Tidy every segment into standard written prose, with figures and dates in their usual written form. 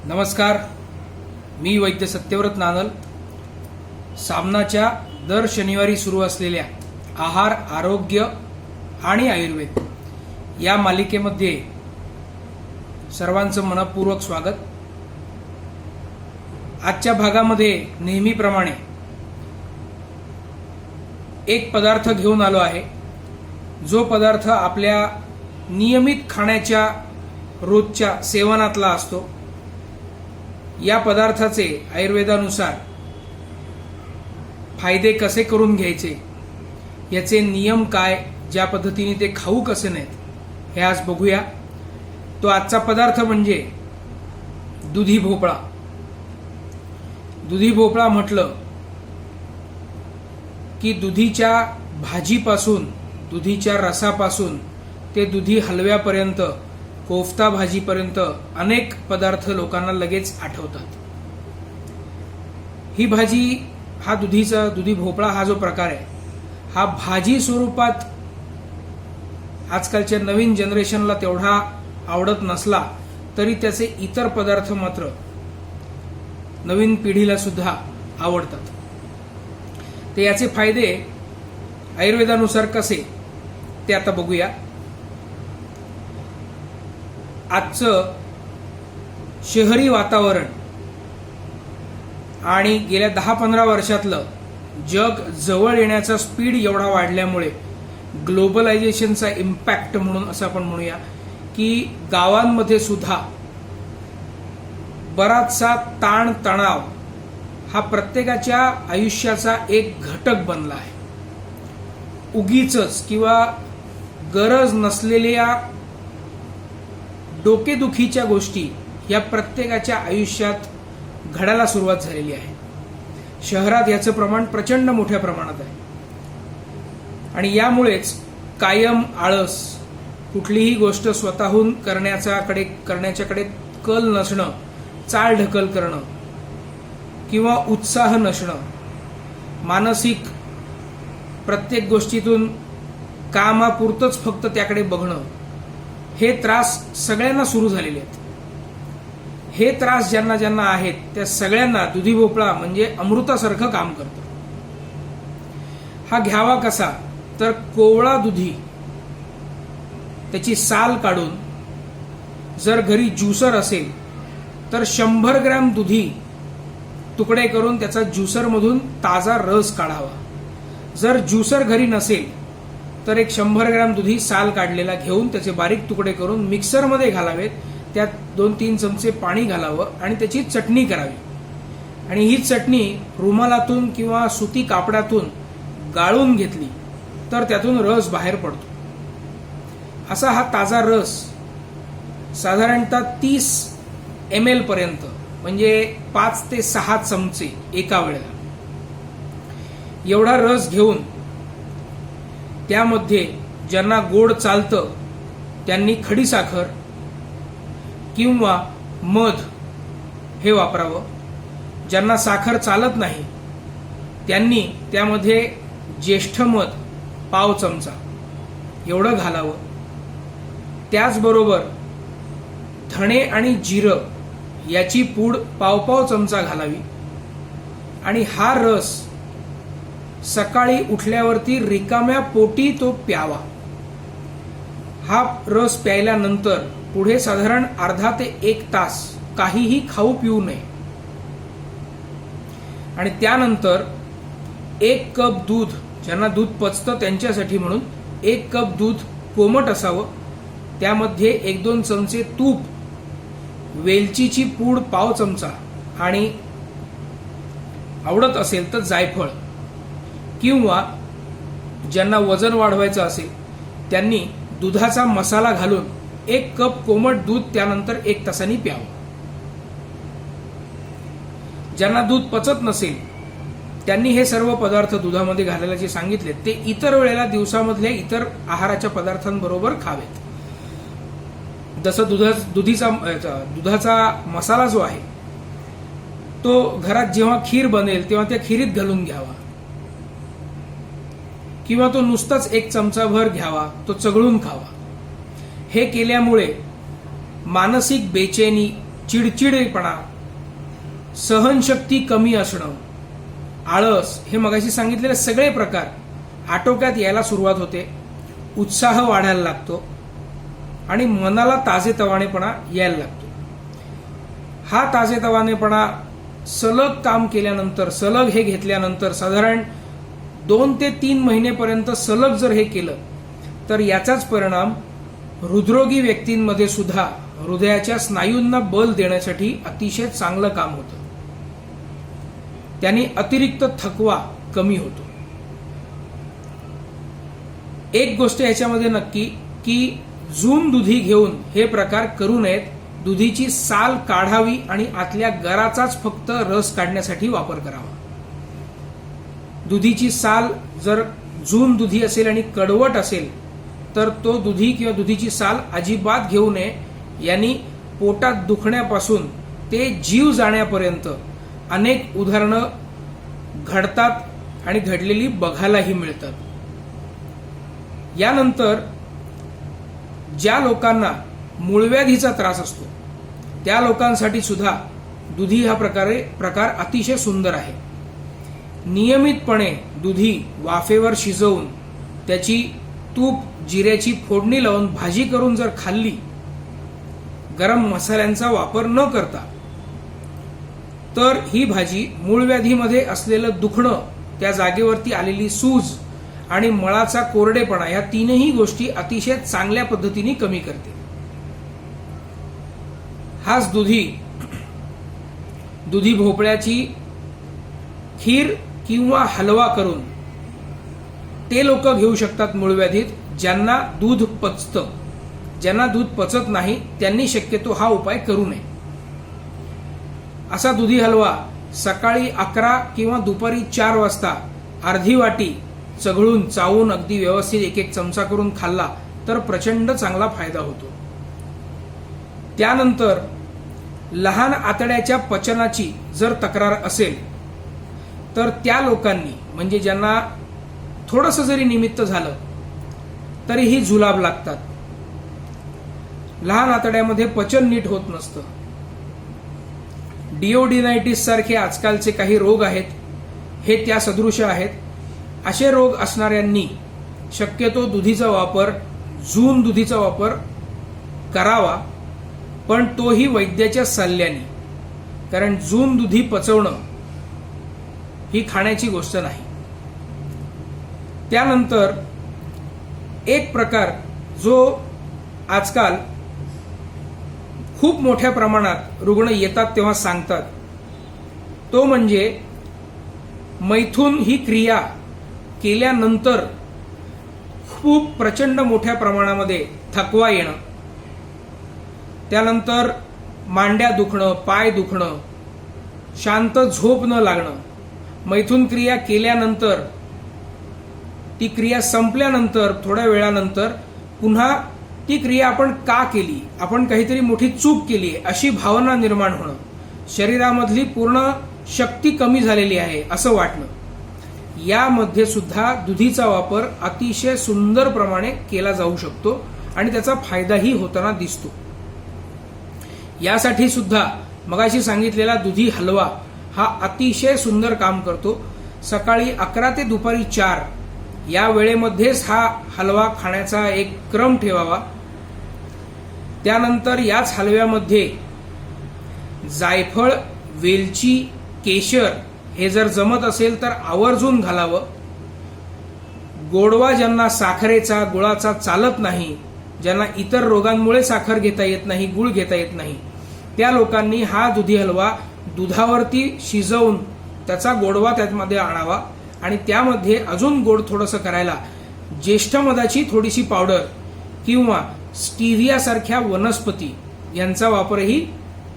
नमस्कार, मी वैद्य सत्यव्रत नानल. सामनाच्या दर शनिवारी सुरू असलेल्या आहार, आरोग्य आणि आयुर्वेद या मालिकेमध्ये सर्वांचं मनपूर्वक स्वागत. आजच्या भागामध्ये नेहमीप्रमाणे एक पदार्थ घेऊन आलो आहे, जो पदार्थ आपल्या नियमित खाण्याच्या रोजच्या सेवनातला असतो. या पदार्थाचे आयुर्वेदानुसार फायदे कसे करून घ्यायचे, याचे नियम काय, ज्या पद्धतीने ते खाऊ कसे नाहीत, हे आज बघूया. तो आजचा पदार्थ म्हणजे दुधी भोपळा. दुधी भोपळा म्हटलं की दुधीच्या भाजीपासून, दुधीच्या रसापासून ते दुधी हलव्यापर्यंत, कोफ्ता भाजीपर्यंत अनेक पदार्थ लोकांना लगेच आठवतात. ही भाजी, हा दुधी भोपळा हा जो प्रकार आहे, हा भाजी स्वरूपात आजकालच्या नवीन जनरेशनला तेवढा आवडत नसला तरी त्याचे इतर पदार्थ मात्र नवीन पिढीला सुद्धा आवडतात. ते याचे फायदे आयुर्वेदानुसार कसे ते आता बघूया. आजचं शहरी वातावरण आणि गेल्या 10-15 वर्षातलं जग जवळ येण्याचा स्पीड एवढा वाढल्यामुळे ग्लोबलायझेशनचा इम्पॅक्ट म्हणून असं आपण म्हणूया की गावांमध्ये सुद्धा बराचसा ताण तणाव हा प्रत्येकाच्या आयुष्याचा एक घटक बनला आहे. उगीचच किंवा गरज नसलेल्या डोकेदुखीच्या गोष्टी या प्रत्येकाच्या आयुष्यात घडायला सुरुवात झालेली आहे. शहरात याचं प्रमाण प्रचंड मोठ्या प्रमाणात आहे आणि यामुळेच कायम आळस, कुठलीही गोष्ट स्वतःहून करण्याच्याकडे कल नसणं, चालढकल करणं किंवा उत्साह नसणं, मानसिक प्रत्येक गोष्टीतून कामापुरतंच फक्त त्याकडे बघणं, हे त्रास सगळ्यांना सुरू झालेले आहेत. हे त्रास ज्यांना ज्यांना आहेत त्या सगळ्यांना दुधी भोपळा म्हणजे अमृतासारखं काम करतं. हा घ्यावा कसा, तर कोवळा दुधी, त्याची साल काढून, जर घरी ज्युसर असेल तर 100 ग्रॅम दुधी तुकडे करून त्याचा ज्युसरमधून ताजा रस काढावा. जर ज्युसर घरी नसेल तर एक 100 ग्रॅम दुधी साल काढलेला घेऊन त्याचे बारीक तुकडे करून मिक्सरमध्ये घालावेत. त्यात 2-3 चमचे पाणी घालावं आणि त्याची चटणी करावी. आणि ही चटणी रुमालातून किंवा सुती कापडातून गाळून घेतली तर त्यातून रस बाहेर पडतो. असा हा ताजा रस साधारणतः 30 ml पर्यंत, म्हणजे 5 ते 6 चमचे एका वेळेला, एवढा रस घेऊन त्यामध्ये ज्यांना गोड चालतं त्यांनी खडीसाखर किंवा मध हे वापरावं. ज्यांना साखर चालत नाही त्यांनी त्यामध्ये ज्येष्ठ मध पाव चमचा एवढं घालावं. त्याचबरोबर धणे आणि जिरं याची पूड पाव चमचा घालावी आणि हा रस सकाळी उठल्यावरती रिकाम्या पोटी तो प्यावा. हा रस प्यायल्यानंतर पुढे साधारण अर्धा ते 1 तास काहीही खाऊ पिऊ नये आणि त्यानंतर 1 कप दूध, ज्यांना दूध पचतं त्यांच्यासाठी म्हणून 1 कप दूध कोमट असावं. त्यामध्ये 1-2 चमचे तूप, वेलचीची पूड पाव चमचा आणि आवडत असेल तर जायफळ, किंवा ज्यांना वजन वाढवायचं असेल त्यांनी दुधाचा मसाला घालून 1 कप कोमट दूध त्यानंतर 1 तासांनी प्यावं. ज्यांना दूध पचत नसेल त्यांनी हे सर्व पदार्थ दुधामध्ये घालायला जे सांगितले ते इतर वेळेला दिवसामधल्या इतर आहाराच्या पदार्थांबरोबर खावेत. जसं दुधाचा मसाला जो आहे तो घरात जेव्हा खीर बनेल तेव्हा त्या खिरीत घालून घ्यावा, किंवा तो नुसताच 1 चमचाभर घ्यावा, तो चघळून खावा. हे केल्यामुळे मानसिक बेचैनी, चिडचिडेपणा, सहनशक्ती कमी असणं, आळस, हे मगाशी सांगितलेले सगळे प्रकार आटोक्यात यायला सुरुवात होते. उत्साह वाढायला लागतो आणि मनाला ताजेतवानेपणा यायला लागतो. हा ताजेतवानेपणा सलग काम केल्यानंतर, सलग हे घेतल्यानंतर, साधारण 2 ते 3 महिनेपर्यंत सलग जर हे केलं तर याचाच परिणाम हृदरोगी व्यक्तींमध्ये सुद्धा हृदयाच्या स्नायूंना बल देण्यासाठी अतिशय चांगलं काम होतं. त्यांनी अतिरिक्त थकवा कमी होतो. एक गोष्ट याच्यामध्ये नक्की की जून दुधी घेऊन हे प्रकार करू नयेत. दुधीची साल काढावी आणि आतल्या गराचाच फक्त रस काढण्यासाठी वापर करावा. दुधीची साल जर जून दुधी असेल आणि कडवट असेल तर तो दुधी किंवा दुधीची साल अजिबात घेऊ नये. यांनी पोटात दुखण्यापासून ते जीव जाण्यापर्यंत अनेक उदाहरणं घडतात आणि घडलेली बघायलाही मिळतात. यानंतर ज्या लोकांना मूळव्याधीचा त्रास असतो त्या लोकांसाठी सुद्धा दुधी हा प्रकार अतिशय सुंदर आहे. नियमितपणे दुधी वाफेवर शिजवून त्याची तूप जिऱ्याची फोडणी लावून भाजी करून जर खाल्ली, गरम मसाल्यांचा वापर न करता, तर ही भाजी मूळव्याधीमध्ये असलेलं दुखणं, त्या जागेवरती आलेली सूज आणि मळाचा कोरडेपणा, या तीनही गोष्टी अतिशय चांगल्या पद्धतीने कमी करते. हाच दुधी भोपळ्याची खीर किंवा हलवा करून ते लोक घेऊ शकतात मूळव्याधीत ज्यांना दूध पचतं. ज्यांना दूध पचत नाही त्यांनी शक्यतो हा उपाय करू नये. असा दुधी हलवा सकाळी 11 किंवा दुपारी 4 वाजता अर्धी वाटी चघळून चावून अगदी व्यवस्थित 1-1 चमचा करून खाल्ला तर प्रचंड चांगला फायदा होतो. त्यानंतर लहान आतड्याच्या पचनाची जर तक्रार असेल तर त्या लोकांनी, म्हणजे ज्यांना थोडंसं जरी निमित्त झालं तरीही जुलाब लागतात, लहान आतड्यामध्ये पचन नीट होत नसतं, डिओडिनायटिस सारखे आजकालचे काही रोग आहेत, हे त्या सदृश आहेत. असे रोग असणाऱ्यांनी शक्यतो दुधीचा वापर, जून दुधीचा वापर करावा, पण तोही वैद्याच्या सल्ल्याने. कारण जून दुधी पचवणं ही खाण्याची गोष्ट नाही. त्यानंतर एक प्रकार जो आजकाल खूप मोठ्या प्रमाणात रुग्ण येतात तेव्हा सांगतात, तो म्हणजे मैथून ही क्रिया केल्यानंतर खूप प्रचंड मोठ्या प्रमाणामध्ये थकवा येणं, त्यानंतर मांड्या दुखणं, पाय दुखणं, शांत झोप न लागणं. मैथून क्रिया केल्यानंतर, ती क्रिया संपल्यानंतर थोड्या वेळानंतर पुन्हा ती क्रिया आपण का केली, आपण काहीतरी मोठी चूक केली अशी भावना निर्माण होणं, शरीरामधली पूर्ण शक्ती कमी झालेली आहे असं वाटणं. यामध्ये सुद्धा दुधीचा वापर अतिशय सुंदर प्रमाणे केला जाऊ शकतो आणि त्याचा फायदाही होताना दिसतो. यासाठी सुद्धा मगाशी सांगितलेला दुधी हलवा हा अतिशय सुंदर काम करतो. सकाळी 11 ते दुपारी 4 या वेळेमध्येच हा हलवा खाण्याचा एक क्रम ठेवावा. त्यानंतर याच हलव्यामध्ये जायफळ, वेलची, केशर हे जर जमत असेल तर आवर्जून घालावं. गोडवा ज्यांना साखरेचा, गुळाचा चालत नाही, ज्यांना इतर रोगांमुळे साखर घेता येत नाही, गुळ घेता येत नाही, त्या लोकांनी हा दुधी हलवा दुधावरती शिजवून त्याचा गोडवा त्यामध्ये आणावा आणि त्यामध्ये अजून गोड थोडंसं करायला ज्येष्ठ मधाची थोडीशी पावडर किंवा स्टिव्हिया सारख्या वनस्पती यांचा वापरही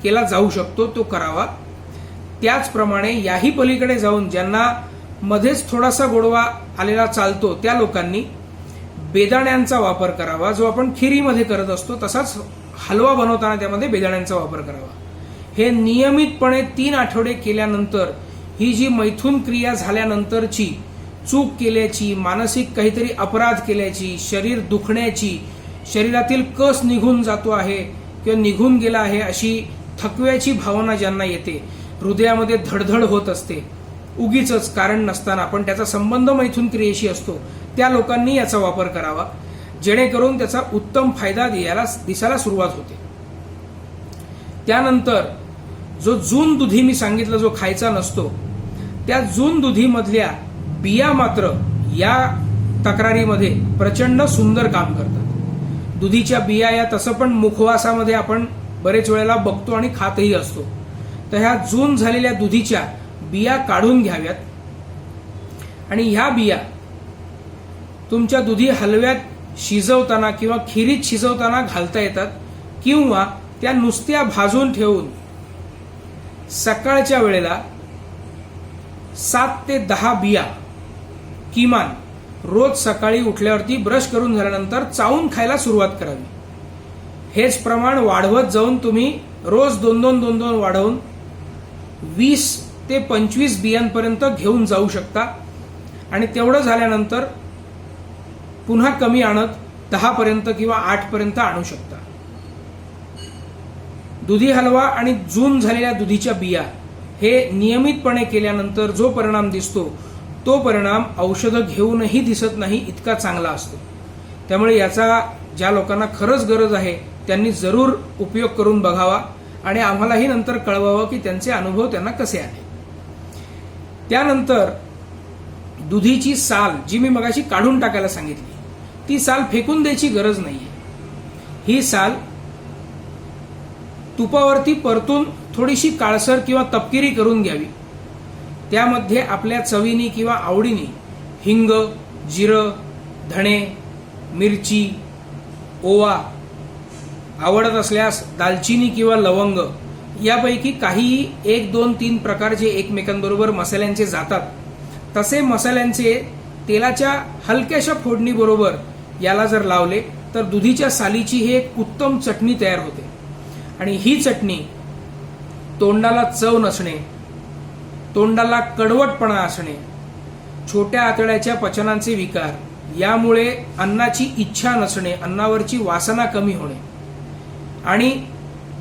केला जाऊ शकतो, तो करावा. त्याचप्रमाणे याही पलीकडे जाऊन ज्यांना मध्येच थोडासा गोडवा आलेला चालतो त्या लोकांनी बेदाण्यांचा वापर करावा. जो आपण खिरीमध्ये करत असतो तसाच हलवा बनवताना त्यामध्ये बेदाण्यांचा वापर करावा. हे नियमितपणे 3 आठवडे केल्यानंतर ही जी मैथून क्रिया झाल्यानंतरची चूक केल्याची, मानसिक काहीतरी अपराध केल्याची, शरीर दुखण्याची, शरीरातील कस निघून जातो आहे किंवा निघून गेला आहे अशी थकव्याची भावना ज्यांना येते, हृदयामध्ये धडधड होत असते उगीच कारण नसताना, पण त्याचा संबंध मैथुन क्रियेशी असतो, त्या लोकांनी याचा वापर करावा, जेणेकरून त्याचा उत्तम फायदा दिसायला सुरुवात होते. त्यानंतर जो जून दुधी मी सांगितलं जो खायचा नसतो, त्या जून दुधीमधल्या बिया मात्र या तक्रारीमध्ये प्रचंड सुंदर काम करतात. दुधीच्या बिया या तसं पण मुखवासामध्ये आपण बरेच वेळेला बघतो आणि खातही असतो. तर ह्या जून झालेल्या दुधीच्या बिया काढून घ्याव्यात आणि ह्या बिया तुमच्या दुधी हलव्यात शिजवताना किंवा खिरीत शिजवताना घालता येतात, किंवा त्या नुसत्या भाजून ठेवून सकाळच्या वेळेला 7 ते 10 बिया किमान रोज सकाळी उठल्यावरती ब्रश करून झाल्यानंतर चावून खायला सुरुवात करावी. हेच प्रमाण वाढवत जाऊन तुम्ही रोज 2-2 वाढवून 20 ते 25 बियांपर्यंत घेऊन जाऊ शकता. आणि तेवढं झाल्यानंतर पुन्हा कमी आणत 10 पर्यंत किंवा 8 पर्यंत आणू शकता. दुधी हलवा आणि जून झालेल्या दुधीच्या बिया हे नियमितपणे केल्यानंतर जो परिणाम दिसतो तो परिणाम औषधं घेऊनही दिसत नाही इतका चांगला असतो. त्यामुळे याचा ज्या लोकांना खरंच गरज आहे त्यांनी जरूर उपयोग करून बघावा आणि आम्हालाही नंतर कळवावं की त्यांचे अनुभव त्यांना कसे आले. त्यानंतर दुधीची साल जी मी मगाशी काढून टाकायला सांगितली, ती साल फेकून द्यायची गरज नाहीये. ही साल तुपावरती परतून थोडीशी काळसर किंवा तपकिरी करून घ्यावी. त्यामध्ये आपल्या चवीनी किंवा आवडीनी हिंग, जिरं, धणे, मिरची, ओवा, आवडत असल्यास दालचिनी किंवा लवंग यापैकी काहीही 1, 2, 3 प्रकार जे एकमेकांबरोबर मसाल्यांचे जातात, तसे मसाल्यांचे तेलाच्या हलक्याशा फोडणीबरोबर याला जर लावले तर दुधीच्या सालीची ही एक उत्तम चटणी तयार होते. आणि ही चटणी तोंडाला चव नसणे, तोंडाला कडवटपणा असणे, छोट्या आतड्याच्या पचनाचे विकार, यामुळे अन्नाची इच्छा नसणे, अन्नावरची वासना कमी होणे आणि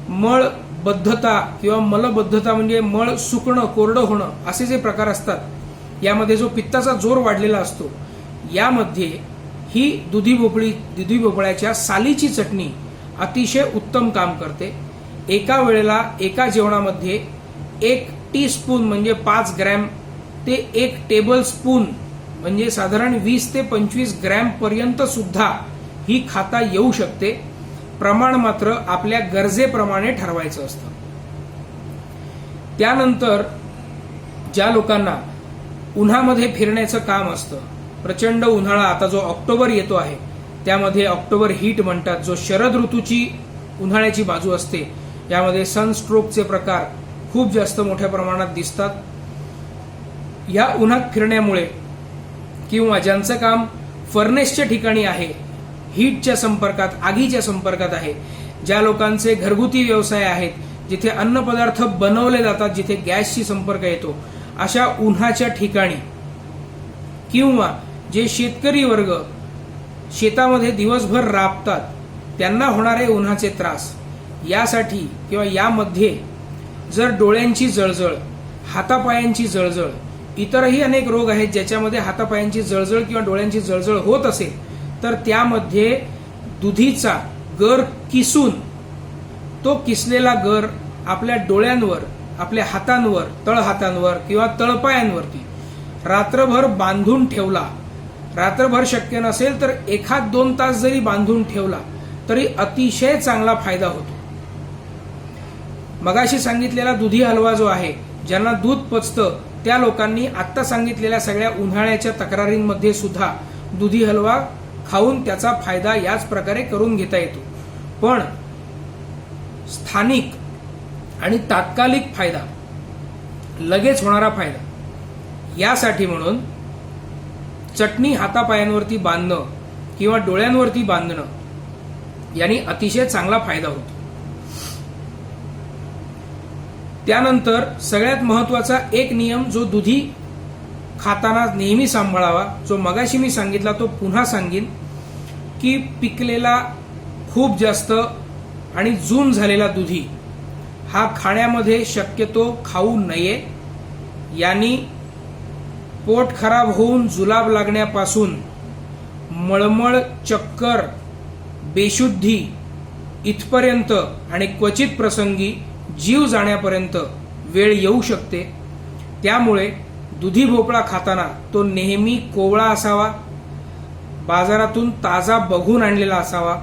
मळबद्धता किंवा मलबद्धता म्हणजे मळ सुकणं, कोरडं होणं असे जे प्रकार असतात, यामध्ये जो पित्ताचा जोर वाढलेला असतो, यामध्ये ही दुधी भोपळ्याच्या सालीची चटणी अतिशय उत्तम काम करते. एका वेळेला एका जेवणामध्ये 1 टीस्पून म्हणजे 5 ग्रॅम ते 1 टेबल स्पून म्हणजे साधारण 20 ते 25 ग्रॅम पर्यंत सुद्धा ही खाता येऊ शकते. प्रमाण मात्र आपल्या गरजेप्रमाणे ठरवायचं असतं. त्यानंतर ज्या लोकांना उन्हामध्ये फिरण्याचं काम असतं, प्रचंड उन्हाळा आता जो ऑक्टोबर येतो आहे त्यामध्ये ऑक्टोबर हीट म्हणतात, जो शरद ऋतूची उन्हाळ्याची बाजू असते, यामध्ये सनस्ट्रोकचे प्रकार खूप जास्त मोठ्या प्रमाणात दिसतात. या उन्हात फिरण्यामुळे किंवा ज्यांचं काम फर्नेसच्या ठिकाणी आहे, हीटच्या संपर्कात, आगीच्या संपर्कात आहे, ज्या लोकांचे घरगुती व्यवसाय आहेत, जिथे अन्नपदार्थ बनवले जातात, जिथे गॅसशी संपर्क येतो, अशा उन्हाच्या ठिकाणी किंवा जे शेतकरी वर्ग शेतामध्ये दिवसभर राबतात त्यांना होणारे उन्हाचे त्रास, यासाठी किंवा यामध्ये जर डोळ्यांची जळजळ, हातापायांची जळजळ, इतरही अनेक रोग आहेत ज्याच्यामध्ये हातापायांची जळजळ किंवा डोळ्यांची जळजळ होत असेल, तर त्यामध्ये दुधीचा गर किसून तो किसलेला गर आपल्या डोळ्यांवर, आपल्या हातांवर, तळहातांवर किंवा तळपायांवरती रात्रभर बांधून ठेवला, रात्रभर शक्य नसेल तर 1-2 तास जरी बांधून ठेवला तरी अतिशय चांगला फायदा होतो. मगाशी सांगितलेला दुधी हलवा जो आहे, ज्यांना दूध पचतं त्या लोकांनी आत्ता सांगितलेल्या सगळ्या उन्हाळ्याच्या तक्रारींमध्ये सुद्धा दुधी हलवा खाऊन त्याचा फायदा याच प्रकारे करून घेता येतो. पण स्थानिक आणि तात्कालिक फायदा, लगेच होणारा फायदा, यासाठी म्हणून चटणी हातापायांवरती बांधणं किंवा डोळ्यांवरती बांधणं यांनी अतिशय चांगला फायदा होतो. त्यानंतर सगळ्यात महत्वाचा एक नियम जो दुधी खाताना नेहमी सांभाळावा, जो मगाशी मी सांगितला तो पुन्हा सांगेन, की पिकलेला खूप जास्त आणि जून झालेला दुधी हा खाण्यामध्ये शक्यतो खाऊ नये. यांनी पोट खराब होऊन जुलाब लागण्यापासून मळमळ, चक्कर, बेशुद्धी इथपर्यंत आणि क्वचित प्रसंगी जीव जाण्यापर्यंत वेळ येऊ शकते. त्यामुळे दुधी भोपळा खाताना तो नेहमी कोवळा असावा, बाजारातून ताजा बघून आणलेला असावा,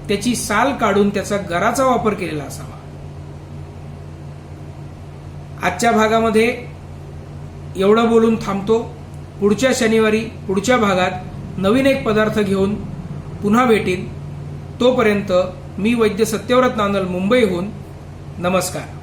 त्याची साल काढून त्याचा गराचा वापर केलेला असावा. आजच्या भागामध्ये एवढं बोलून थांबतो. पुढच्या शनिवारी पुढच्या भागात नवीन एक पदार्थ घेऊन पुन्हा भेटीन. तोपर्यंत मी वैद्य सत्यव्रत नांदल, मुंबईहून नमस्कार.